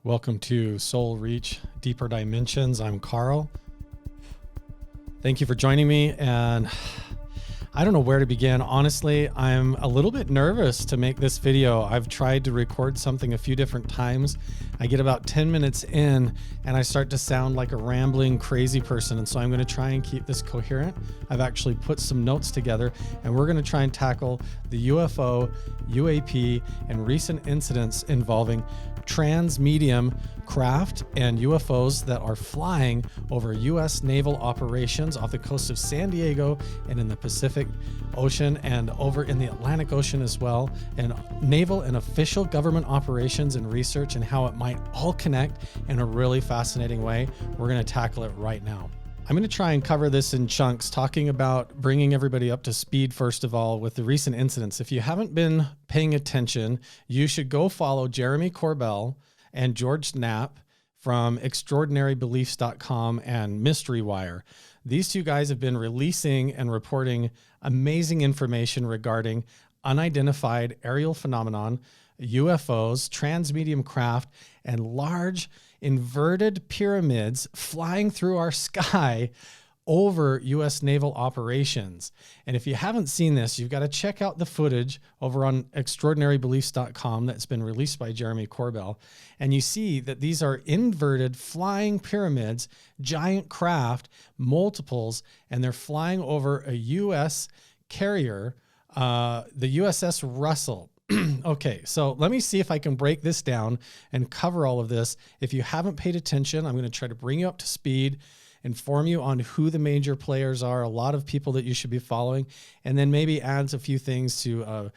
Welcome to Soul Reach Deeper Dimensions. I'm Carl. Thank you for joining me, and I don't know where to begin. Honestly, I'm a little bit nervous to make this video. I've tried to record something a few different times. I get about 10 minutes in and I start to sound like a rambling crazy person, and so I'm going to try and keep this coherent. I've actually put some notes together, and we're going to try and tackle the UFO, UAP, and recent incidents involving transmedium craft and UFOs that are flying over U.S. naval operations off the coast of San Diego and in the Pacific Ocean and over in the Atlantic Ocean as well, and naval and official government operations and research and how it might all connect in a really fascinating way. We're going to tackle it right now. I'm going to try and cover this in chunks, talking about bringing everybody up to speed, first of all, with the recent incidents. If you haven't been paying attention, you should go follow Jeremy Corbell and George Knapp from extraordinarybeliefs.com and MysteryWire. These two guys have been releasing and reporting amazing information regarding unidentified aerial phenomenon, UFOs, transmedium craft, and large inverted pyramids flying through our sky over U.S. naval operations. And if you haven't seen this, you've got to check out the footage over on extraordinarybeliefs.com that's been released by Jeremy Corbell. And you see that these are inverted flying pyramids, giant craft, multiples, and they're flying over a U.S. carrier, the USS Russell. Okay, so let me see if I can break this down and cover all of this. If you haven't paid attention, I'm going to try to bring you up to speed, inform you on who the major players are, a lot of people that you should be following, and then maybe adds a few things to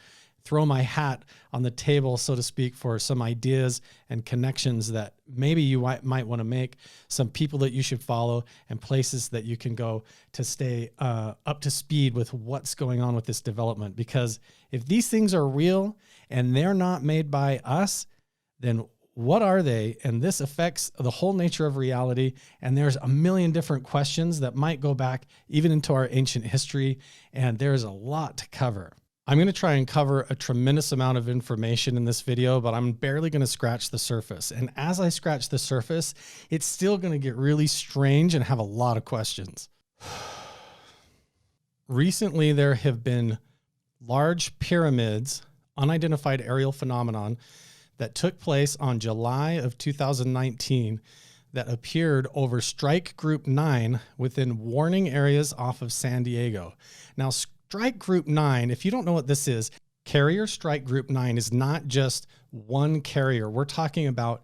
throw my hat on the table, so to speak, for some ideas and connections that maybe you might want to make, some people that you should follow, and places that you can go to stay up to speed with what's going on with this development. Because if these things are real and they're not made by us, then what are they? And this affects the whole nature of reality. And there's a million different questions that might go back even into our ancient history. And there's a lot to cover. I'm going to try and cover a tremendous amount of information in this video, but I'm barely going to scratch the surface. And as I scratch the surface, it's still going to get really strange and have a lot of questions. Recently, there have been large pyramids, unidentified aerial phenomenon, that took place on July of 2019 that appeared over Strike Group 9 within warning areas off of San Diego. Now, Strike Group 9, if you don't know what this is, Carrier Strike Group 9 is not just one carrier. We're talking about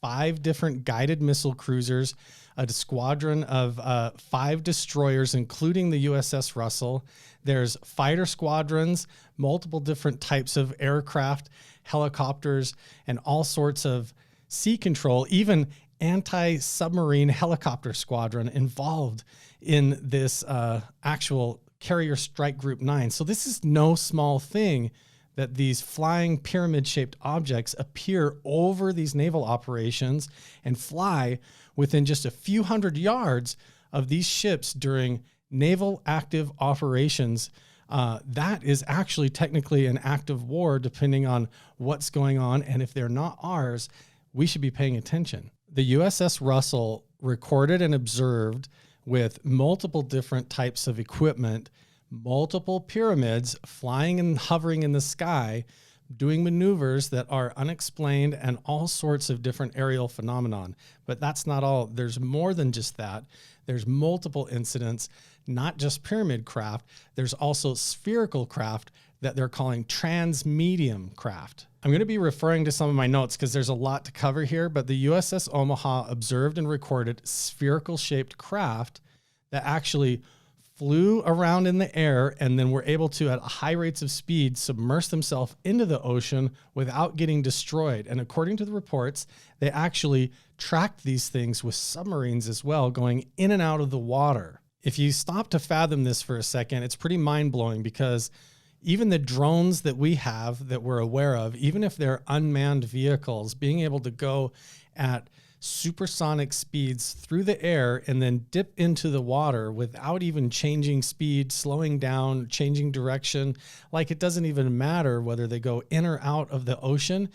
5 different guided missile cruisers, a squadron of 5 destroyers, including the USS Russell. There's fighter squadrons, multiple different types of aircraft, helicopters, and all sorts of sea control, even anti-submarine helicopter squadron involved in this actual Carrier Strike Group 9. So this is no small thing that these flying pyramid-shaped objects appear over these naval operations and fly within just a few hundred yards of these ships during naval active operations. That is actually technically an act of war, depending on what's going on. And if they're not ours, we should be paying attention. The USS Russell recorded and observed with multiple different types of equipment, multiple pyramids flying and hovering in the sky, doing maneuvers that are unexplained and all sorts of different aerial phenomenon. But that's not all. There's more than just that. There's multiple incidents, not just pyramid craft. There's also spherical craft that they're calling transmedium craft. I'm going to be referring to some of my notes because there's a lot to cover here, but the USS Omaha observed and recorded spherical shaped craft that actually flew around in the air and then were able to, at high rates of speed, submerge themselves into the ocean without getting destroyed. And according to the reports, they actually tracked these things with submarines as well, going in and out of the water. If you stop to fathom this for a second, it's pretty mind-blowing, because even the drones that we have that we're aware of, even if they're unmanned vehicles, being able to go at supersonic speeds through the air and then dip into the water without even changing speed, slowing down, changing direction, like it doesn't even matter whether they go in or out of the ocean.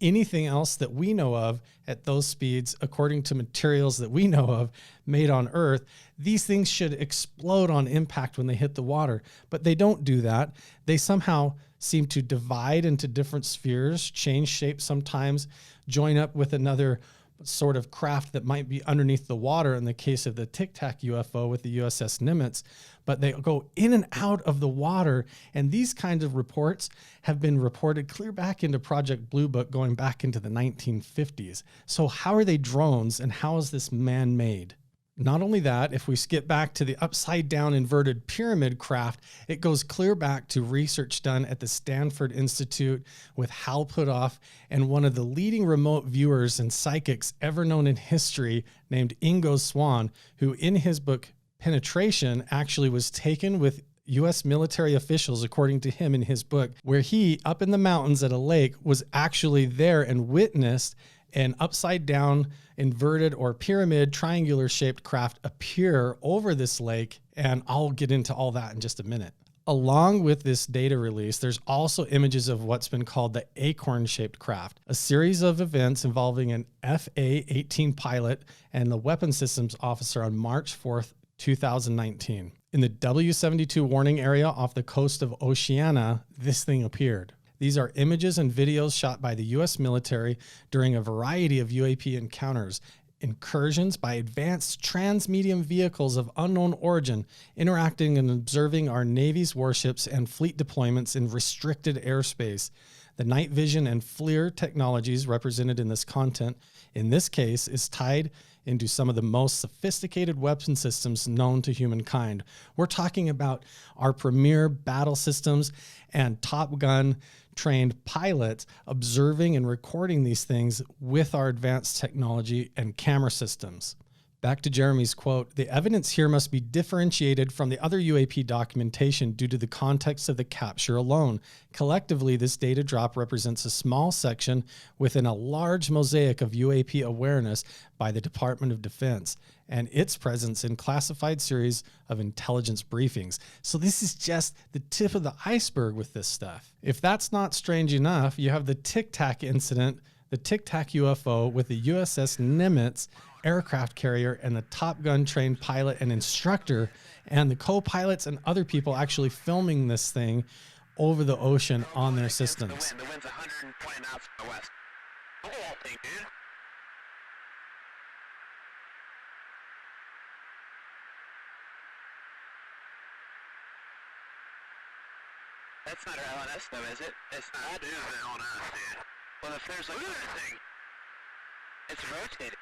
anything else that we know of at those speeds, according to materials that we know of made on Earth, these things should explode on impact when they hit the water. But they don't do that. They somehow seem to divide into different spheres, change shape sometimes, join up with another sort of craft that might be underneath the water in the case of the Tic Tac UFO with the USS Nimitz, but they go in and out of the water. And these kinds of reports have been reported clear back into Project Blue Book going back into the 1950s. So how are they drones and how is this man-made? Not only that, if we skip back to the upside down inverted pyramid craft, it goes clear back to research done at the Stanford Institute with Hal Puthoff and one of the leading remote viewers and psychics ever known in history named Ingo Swann, who in his book Penetration actually was taken with U.S. military officials, according to him in his book, where he, up in the mountains at a lake, was actually there and witnessed an upside down inverted or pyramid triangular shaped craft appear over this lake. And I'll get into all that in just a minute. Along with this data release, there's also images of what's been called the Acorn-Shaped Craft, a series of events involving an FA-18 pilot and the weapons systems officer on March 4th, 2019. In the W-72 warning area off the coast of Oceania, this thing appeared. These are images and videos shot by the U.S. military during a variety of UAP encounters, incursions by advanced transmedium vehicles of unknown origin, interacting and observing our Navy's warships and fleet deployments in restricted airspace. The night vision and FLIR technologies represented in this content, in this case, is tied into some of the most sophisticated weapon systems known to humankind. We're talking about our premier battle systems and Top Gun trained pilots observing and recording these things with our advanced technology and camera systems. Back to Jeremy's quote, "The evidence here must be differentiated from the other UAP documentation due to the context of the capture alone. Collectively, this data drop represents a small section within a large mosaic of UAP awareness by the Department of Defense and its presence in classified series of intelligence briefings." So this is just the tip of the iceberg with this stuff. If that's not strange enough, you have the Tic Tac incident, the Tic Tac UFO with the USS Nimitz aircraft carrier and the Top Gun trained pilot and instructor and the co-pilots and other people actually filming this thing over the ocean on their systems. The wind's 120 knots from the west. Look at that thing, dude. That's not our LNS though, is it? It's not. That is the LNS, dude. Well, if there's like another thing, it's rotating.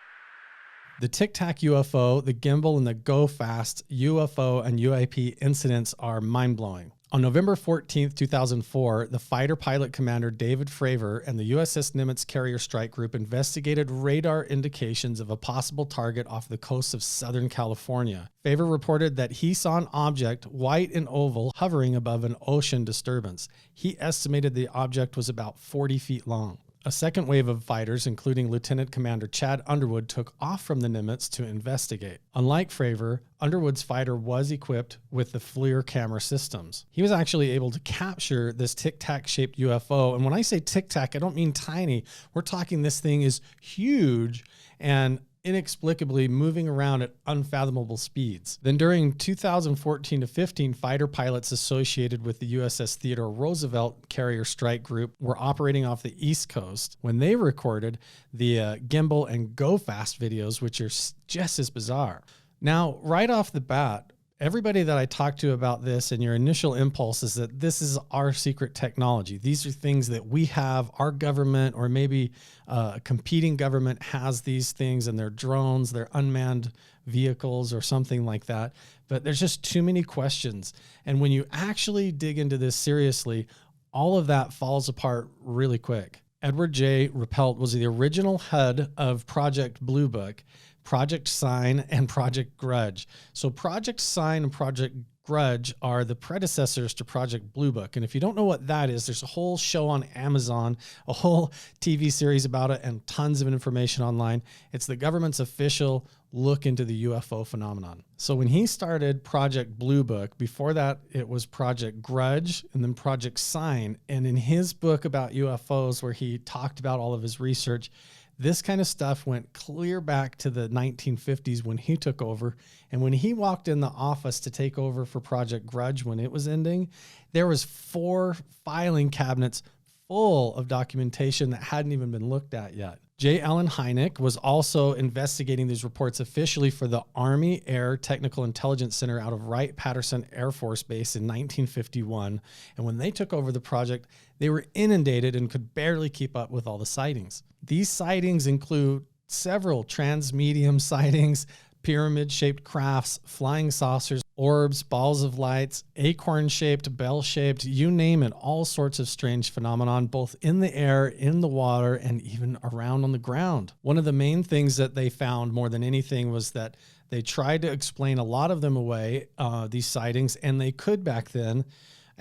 The Tic Tac UFO, the gimbal, and the Go Fast UFO and UAP incidents are mind-blowing. On November 14th, 2004, the fighter pilot commander David Fravor and the USS Nimitz Carrier Strike Group investigated radar indications of a possible target off the coast of Southern California. Fravor reported that he saw an object, white and oval, hovering above an ocean disturbance. He estimated the object was about 40 feet long. A second wave of fighters, including Lieutenant Commander Chad Underwood, took off from the Nimitz to investigate. Unlike Fravor, Underwood's fighter was equipped with the FLIR camera systems. He was actually able to capture this Tic Tac shaped UFO. And when I say Tic Tac, I don't mean tiny. We're talking this thing is huge and inexplicably moving around at unfathomable speeds. Then during 2014 to 15, fighter pilots associated with the USS Theodore Roosevelt Carrier Strike Group were operating off the East Coast when they recorded the gimbal and Go Fast videos, which are just as bizarre. Now, right off the bat, everybody that I talk to about this and your initial impulse is that this is our secret technology. These are things that we have, our government, or maybe a competing government has these things and they're drones, they're unmanned vehicles or something like that. But there's just too many questions. And when you actually dig into this seriously, all of that falls apart really quick. Edward J. Ruppelt was the original head of Project Blue Book, Project Sign, and Project Grudge. So Project Sign and Project Grudge are the predecessors to Project Blue Book. And if you don't know what that is, there's a whole show on Amazon, a whole TV series about it, and tons of information online. It's the government's official look into the UFO phenomenon. So when he started Project Blue Book, before that it was Project Grudge and then Project Sign. And in his book about UFOs, where he talked about all of his research, this kind of stuff went clear back to the 1950s when he took over. And when he walked in the office to take over for Project Grudge when it was ending, there was 4 filing cabinets full of documentation that hadn't even been looked at yet. J. Allen Hynek was also investigating these reports officially for the Army Air Technical Intelligence Center out of Wright-Patterson Air Force Base in 1951. And when they took over the project, they were inundated and could barely keep up with all the sightings. These sightings include several transmedium sightings, pyramid-shaped crafts, flying saucers, orbs, balls of lights, acorn-shaped, bell-shaped, you name it, all sorts of strange phenomenon, both in the air, in the water, and even around on the ground. One of the main things that they found more than anything was that they tried to explain a lot of them away, these sightings, and they could back then,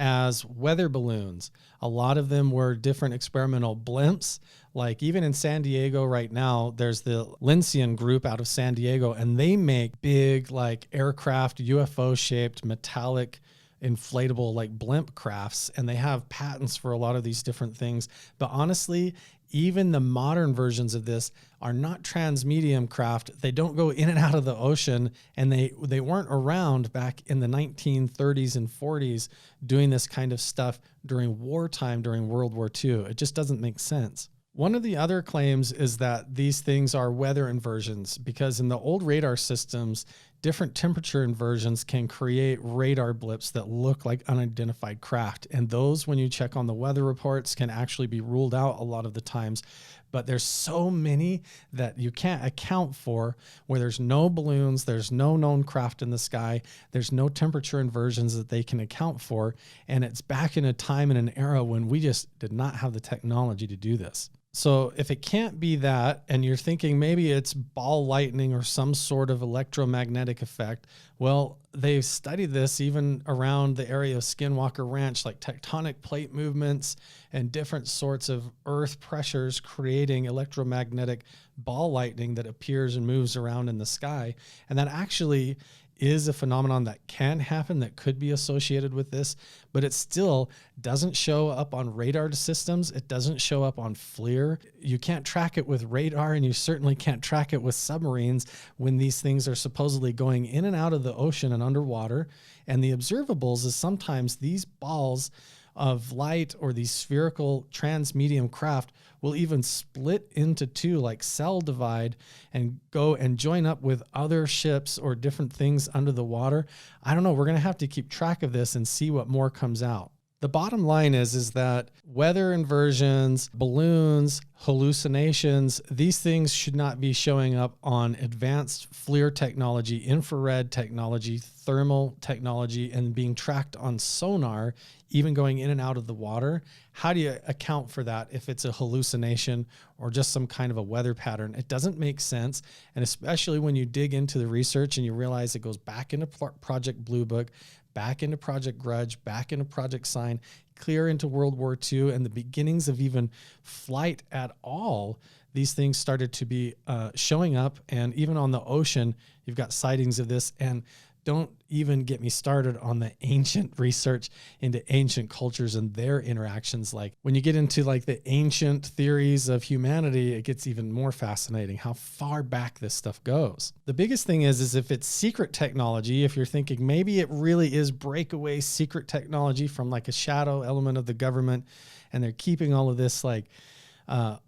as weather balloons. A lot of them were different experimental blimps. Like even in San Diego right now, there's the Lyncean Group out of San Diego, and they make big like aircraft, UFO shaped metallic inflatable like blimp crafts, and they have patents for a lot of these different things. But honestly, even the modern versions of this are not transmedium craft. They don't go in and out of the ocean, and they weren't around back in the 1930s and 40s doing this kind of stuff during wartime, during World War II. It just doesn't make sense. One of the other claims is that these things are weather inversions, because in the old radar systems, different temperature inversions can create radar blips that look like unidentified craft. And those, when you check on the weather reports, can actually be ruled out a lot of the times. But there's so many that you can't account for, where there's no balloons, there's no known craft in the sky, there's no temperature inversions that they can account for. And it's back in a time and an era when we just did not have the technology to do this. So if it can't be that, and you're thinking maybe it's ball lightning or some sort of electromagnetic effect, well, they've studied this even around the area of Skinwalker Ranch, like tectonic plate movements and different sorts of earth pressures creating electromagnetic ball lightning that appears and moves around in the sky. And that actually is a phenomenon that can happen, that could be associated with this, but it still doesn't show up on radar systems. It doesn't show up on FLIR. You can't track it with radar, and you certainly can't track it with submarines when these things are supposedly going in and out of the ocean and underwater. And the observables is sometimes these balls of light or these spherical transmedium craft will even split into two, like cell divide, and go and join up with other ships or different things under the water. I don't know. We're going to have to keep track of this and see what more comes out. The bottom line is that weather inversions, balloons, hallucinations, these things should not be showing up on advanced FLIR technology, infrared technology, thermal technology, and being tracked on sonar, even going in and out of the water. How do you account for that if it's a hallucination or just some kind of a weather pattern? It doesn't make sense. And especially when you dig into the research and you realize it goes back into Project Blue Book, back into Project Grudge, back into Project Sign, clear into World War II, and the beginnings of even flight at all. These things started to be showing up, and even on the ocean, you've got sightings of this. And don't even get me started on the ancient research into ancient cultures and their interactions. Like when you get into like the ancient theories of humanity, it gets even more fascinating how far back this stuff goes. The biggest thing is if it's secret technology, if you're thinking maybe it really is breakaway secret technology from like a shadow element of the government, and they're keeping all of this like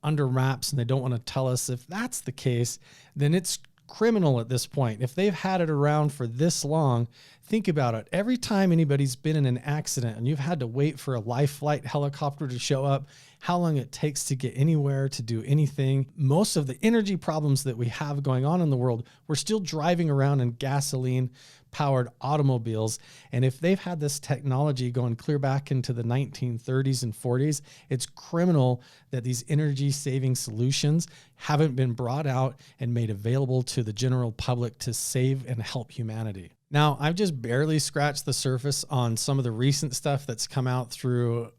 under wraps and they don't want to tell us, if that's the case, then it's criminal at this point. If they've had it around for this long, think about it. Every time anybody's been in an accident and you've had to wait for a life flight helicopter to show up, how long it takes to get anywhere, to do anything. Most of the energy problems that we have going on in the world, we're still driving around in gasoline powered automobiles. And if they've had this technology going clear back into the 1930s and 40s, it's criminal that these energy saving solutions haven't been brought out and made available to the general public to save and help humanity. Now, I've just barely scratched the surface on some of the recent stuff that's come out through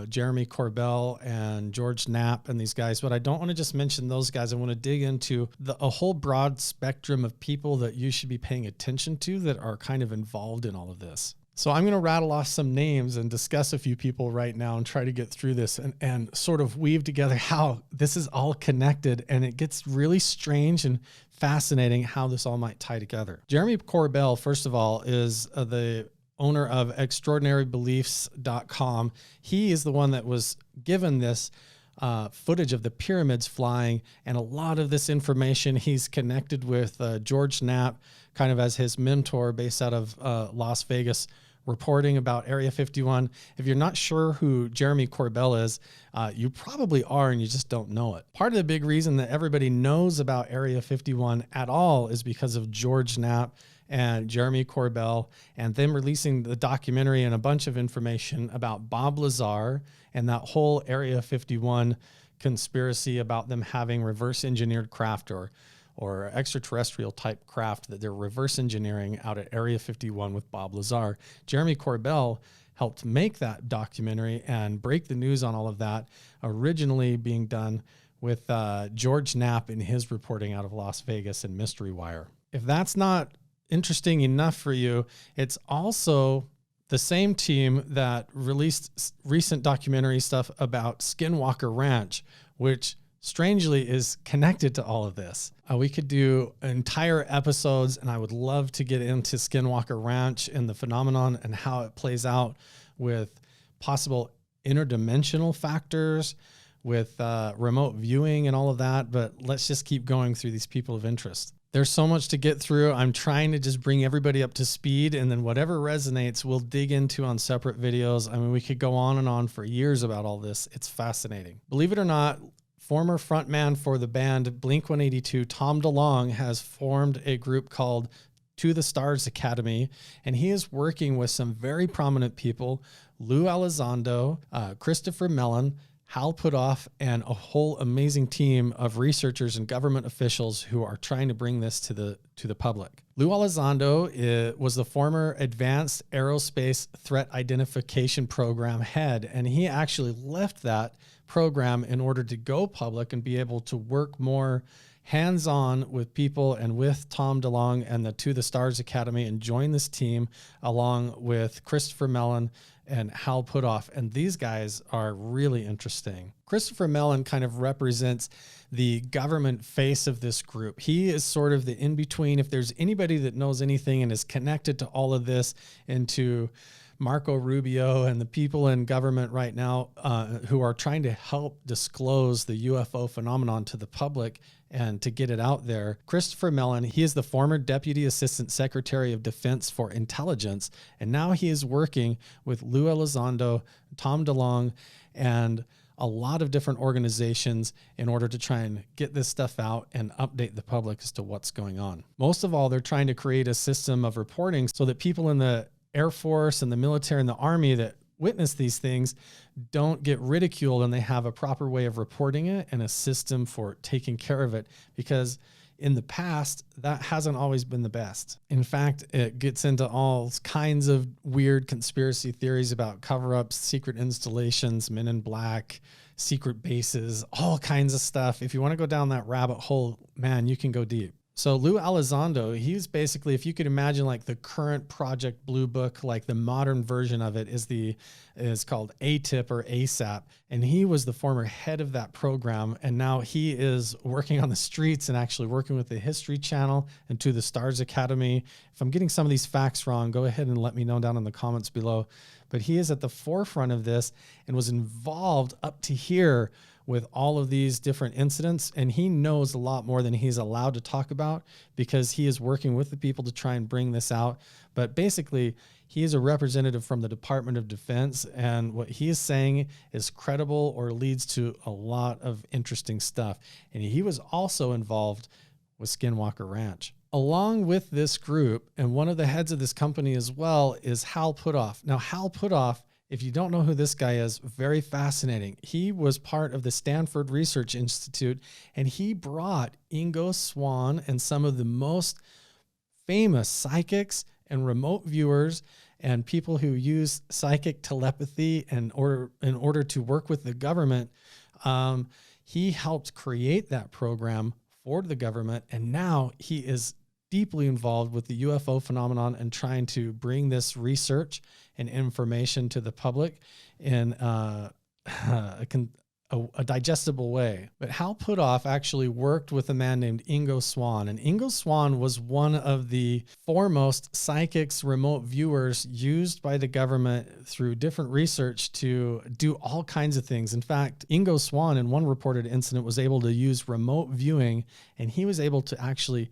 Jeremy Corbell and George Knapp and these guys, but I don't want to just mention those guys. I want to dig into a whole broad spectrum of people that you should be paying attention to that are kind of involved in all of this. So I'm going to rattle off some names and discuss a few people right now and try to get through this and sort of weave together how this is all connected. And it gets really strange and fascinating how this all might tie together. Jeremy Corbell, first of all, is the owner of extraordinarybeliefs.com. He is the one that was given this footage of the pyramids flying, and a lot of this information he's connected with George Knapp, kind of as his mentor based out of Las Vegas, reporting about Area 51. If you're not sure who Jeremy Corbell is, you probably are and you just don't know it. Part of the big reason that everybody knows about Area 51 at all is because of George Knapp and Jeremy Corbell and them releasing the documentary and a bunch of information about Bob Lazar and that whole Area 51 conspiracy about them having reverse engineered craft or extraterrestrial type craft that they're reverse engineering out at Area 51 with Bob Lazar. Jeremy Corbell helped make that documentary and break the news on all of that, originally being done with George Knapp in his reporting out of Las Vegas and Mystery Wire. If that's not interesting enough for you, it's also the same team that released recent documentary stuff about Skinwalker Ranch, which strangely is connected to all of this. We could do entire episodes, and I would love to get into Skinwalker Ranch and the phenomenon and how it plays out with possible interdimensional factors, with remote viewing and all of that. But let's just keep going through these people of interest. There's so much to get through. I'm trying to just bring everybody up to speed, and then whatever resonates, we'll dig into on separate videos. I mean, we could go on and on for years about all this. It's fascinating. Believe it or not, former frontman for the band Blink-182, Tom DeLong, has formed a group called To the Stars Academy, and he is working with some very prominent people, Lou Elizondo, Christopher Mellon, Hal Puthoff, and a whole amazing team of researchers and government officials who are trying to bring this to the public. Lou Elizondo was the former Advanced Aerospace Threat Identification Program head, and he actually left that program in order to go public and be able to work more hands-on with people and with Tom DeLong and the To the Stars Academy, and join this team along with Christopher Mellon and Hal Puthoff. And these guys are really interesting. Christopher Mellon kind of represents the government face of this group. He is sort of the in-between. If there's anybody that knows anything and is connected to all of this, into Marco Rubio and the people in government right now who are trying to help disclose the UFO phenomenon to the public and to get it out there. Christopher Mellon, he is the former Deputy Assistant Secretary of Defense for Intelligence, and now he is working with Lou Elizondo, Tom DeLong, and a lot of different organizations in order to try and get this stuff out and update the public as to what's going on. Most of all, they're trying to create a system of reporting so that people in the Air Force and the military and the Army that witness these things don't get ridiculed, and they have a proper way of reporting it and a system for taking care of it, because in the past, that hasn't always been the best. In fact, it gets into all kinds of weird conspiracy theories about cover-ups, secret installations, men in black, secret bases, all kinds of stuff. If you want to go down that rabbit hole, man, you can go deep. So Lou Elizondo, he's basically, if you could imagine like the current Project Blue Book, like the modern version of it is called ATIP or ASAP. And he was the former head of that program. And now he is working on the streets and actually working with the History Channel and To the Stars Academy. If I'm getting some of these facts wrong, go ahead and let me know down in the comments below. But he is at the forefront of this and was involved up to here with all of these different incidents, and he knows a lot more than he's allowed to talk about because he is working with the people to try and bring this out. But basically, he is a representative from the Department of Defense, and what he is saying is credible or leads to a lot of interesting stuff. And he was also involved with Skinwalker Ranch. Along with this group, and one of the heads of this company as well, is Hal Puthoff. Now, Hal Puthoff, if you don't know who this guy is, very fascinating. He was part of the Stanford Research Institute, and he brought Ingo Swann and some of the most famous psychics and remote viewers and people who use psychic telepathy in order to work with the government. He helped create that program for the government, and now he is deeply involved with the UFO phenomenon and trying to bring this research and information to the public in a digestible way. But Hal Puthoff actually worked with a man named Ingo Swann, and Ingo Swann was one of the foremost psychics, remote viewers used by the government through different research to do all kinds of things. In fact, Ingo Swann, in one reported incident, was able to use remote viewing, and he was able to actually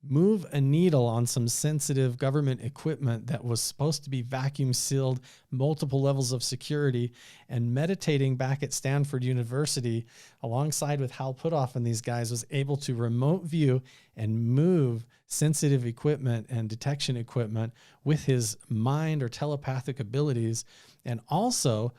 move a needle on some sensitive government equipment that was supposed to be vacuum sealed, multiple levels of security, and meditating back at Stanford University alongside with Hal Puthoff and these guys was able to remote view and move sensitive equipment and detection equipment with his mind or telepathic abilities. And also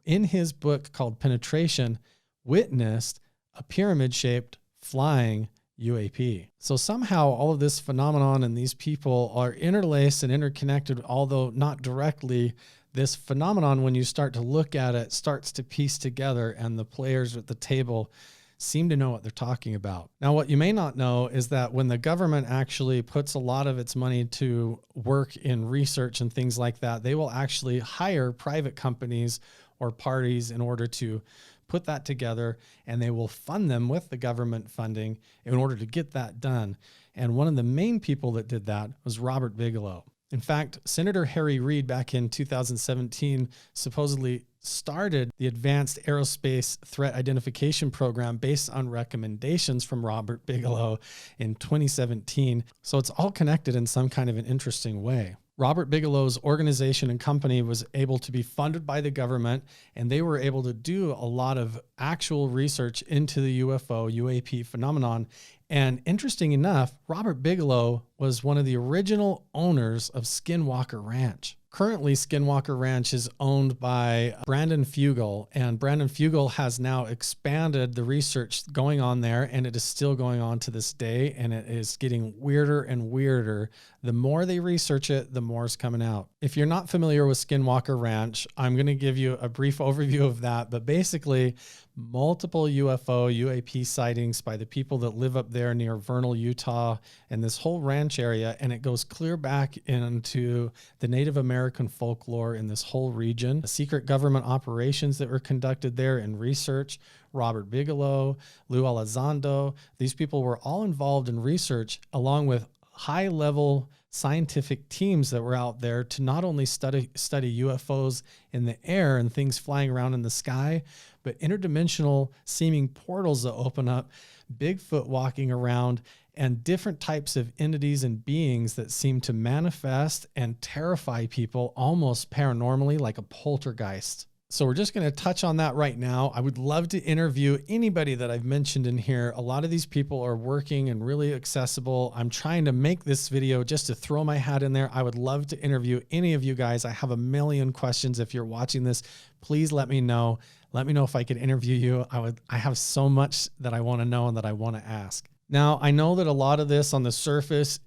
in his book called Penetration, witnessed a pyramid-shaped flying UAP. So somehow all of this phenomenon and these people are interlaced and interconnected, although not directly. This phenomenon, when you start to look at it, starts to piece together, and the players at the table seem to know what they're talking about. Now, what you may not know is that when the government actually puts a lot of its money to work in research and things like that, they will actually hire private companies or parties in order to put that together, and they will fund them with the government funding in order to get that done. And one of the main people that did that was Robert Bigelow. In fact, Senator Harry Reid back in 2017 supposedly started the Advanced Aerospace Threat Identification Program based on recommendations from Robert Bigelow in 2017. So it's all connected in some kind of an interesting way. Robert Bigelow's organization and company was able to be funded by the government, and they were able to do a lot of actual research into the UFO, UAP phenomenon. And interesting enough, Robert Bigelow was one of the original owners of Skinwalker Ranch. Currently, Skinwalker Ranch is owned by Brandon Fugel, and Brandon Fugel has now expanded the research going on there, and it is still going on to this day, and it is getting weirder and weirder. The more they research it, the more is coming out. If you're not familiar with Skinwalker Ranch, I'm going to give you a brief overview of that, but basically, multiple UFO, UAP sightings by the people that live up there near Vernal, Utah, and this whole ranch area, and it goes clear back into the Native American folklore in this whole region. The secret government operations that were conducted there in research, Robert Bigelow, Lou Elizondo, these people were all involved in research along with high-level scientific teams that were out there to not only study UFOs in the air and things flying around in the sky, but interdimensional seeming portals that open up, Bigfoot walking around, and different types of entities and beings that seem to manifest and terrify people almost paranormally, like a poltergeist. So we're just going to touch on that right now. I would love to interview anybody that I've mentioned in here. A lot of these people are working and really accessible. I'm trying to make this video just to throw my hat in there. I would love to interview any of you guys. I have a million questions. If you're watching this, please let me know. Let me know if I could interview you. I have so much that I want to know and that I want to ask. Now, I know that a lot of this on the surface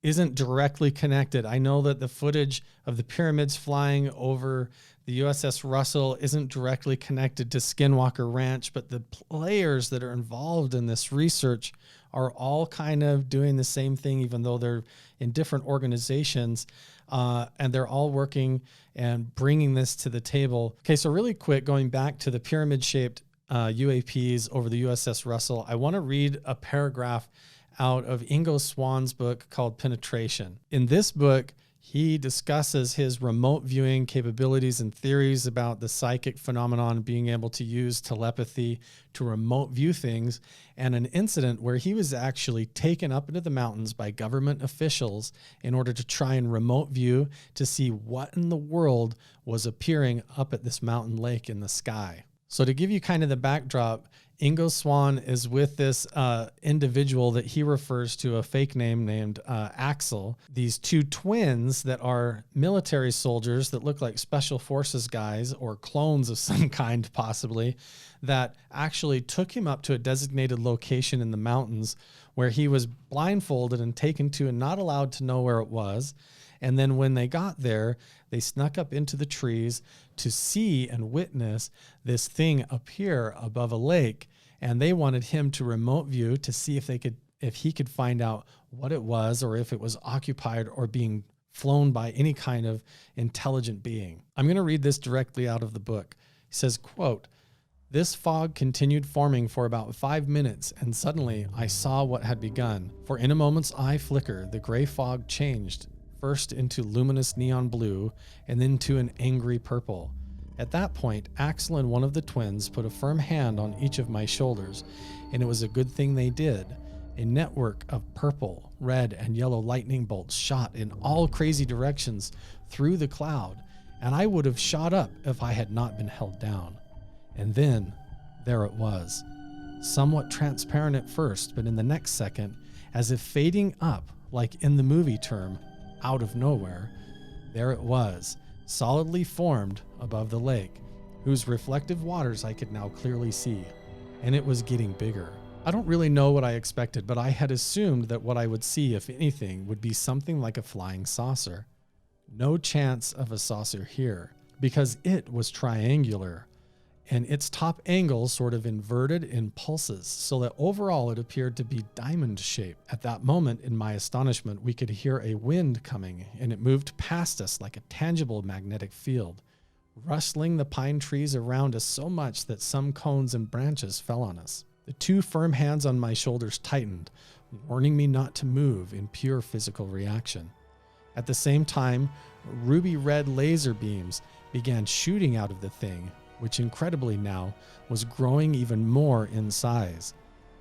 isn't directly connected. I know that the footage of the pyramids flying over the USS Russell isn't directly connected to Skinwalker Ranch, but the players that are involved in this research are all kind of doing the same thing, even though they're in different organizations, and they're all working and bringing this to the table. Okay, so really quick, going back to the pyramid-shaped UAPs over the USS Russell, I want to read a paragraph out of Ingo Swann's book called Penetration. In this book, he discusses his remote viewing capabilities and theories about the psychic phenomenon, being able to use telepathy to remote view things, and an incident where he was actually taken up into the mountains by government officials in order to try and remote view to see what in the world was appearing up at this mountain lake in the sky. So to give you kind of the backdrop, Ingo Swann is with this individual that he refers to, a fake name named Axel. These two twins that are military soldiers that look like special forces guys or clones of some kind possibly, that actually took him up to a designated location in the mountains where he was blindfolded and taken to and not allowed to know where it was. And then when they got there, they snuck up into the trees to see and witness this thing appear above a lake. And they wanted him to remote view to see if he could find out what it was, or if it was occupied or being flown by any kind of intelligent being. I'm going to read this directly out of the book. He says, quote, "This fog continued forming for about 5 minutes, and suddenly I saw what had begun. For in a moment's eye flicker, the gray fog changed, first into luminous neon blue, and then to an angry purple. At that point, Axel and one of the twins put a firm hand on each of my shoulders, and it was a good thing they did. A network of purple, red, and yellow lightning bolts shot in all crazy directions through the cloud, and I would have shot up if I had not been held down. And then, there it was, somewhat transparent at first, but in the next second, as if fading up, like in the movie term, out of nowhere, there it was, solidly formed above the lake, whose reflective waters I could now clearly see, and it was getting bigger. I don't really know what I expected, but I had assumed that what I would see, if anything, would be something like a flying saucer. No chance of a saucer here, because it was triangular, and its top angle sort of inverted in pulses, so that overall it appeared to be diamond-shaped. At that moment, in my astonishment, we could hear a wind coming, and it moved past us like a tangible magnetic field, rustling the pine trees around us so much that some cones and branches fell on us. The two firm hands on my shoulders tightened, warning me not to move in pure physical reaction. At the same time, ruby red laser beams began shooting out of the thing, which incredibly now was growing even more in size,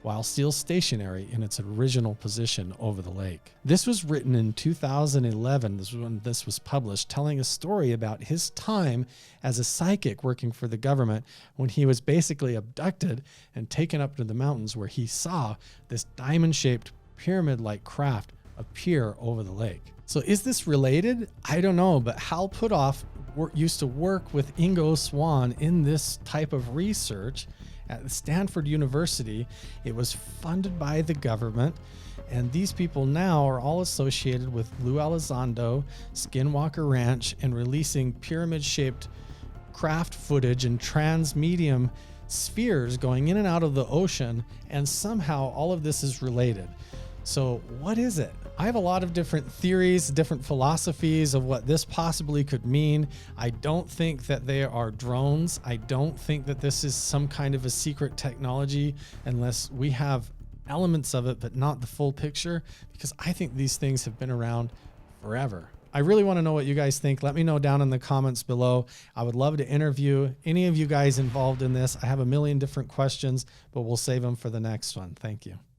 while still stationary in its original position over the lake. This was written in 2011, this was when this was published, telling a story about his time as a psychic working for the government when he was basically abducted and taken up to the mountains, where he saw this diamond-shaped pyramid-like craft appear over the lake. So is this related? I don't know, but Hal Puthoff used to work with Ingo Swann in this type of research at Stanford University. It was funded by the government, and these people now are all associated with Lou Elizondo, Skinwalker Ranch, and releasing pyramid-shaped craft footage and transmedium spheres going in and out of the ocean, and somehow all of this is related. So what is it? I have a lot of different theories, different philosophies of what this possibly could mean. I don't think that they are drones. I don't think that this is some kind of a secret technology unless we have elements of it, but not the full picture, because I think these things have been around forever. I really want to know what you guys think. Let me know down in the comments below. I would love to interview any of you guys involved in this. I have a million different questions, but we'll save them for the next one. Thank you.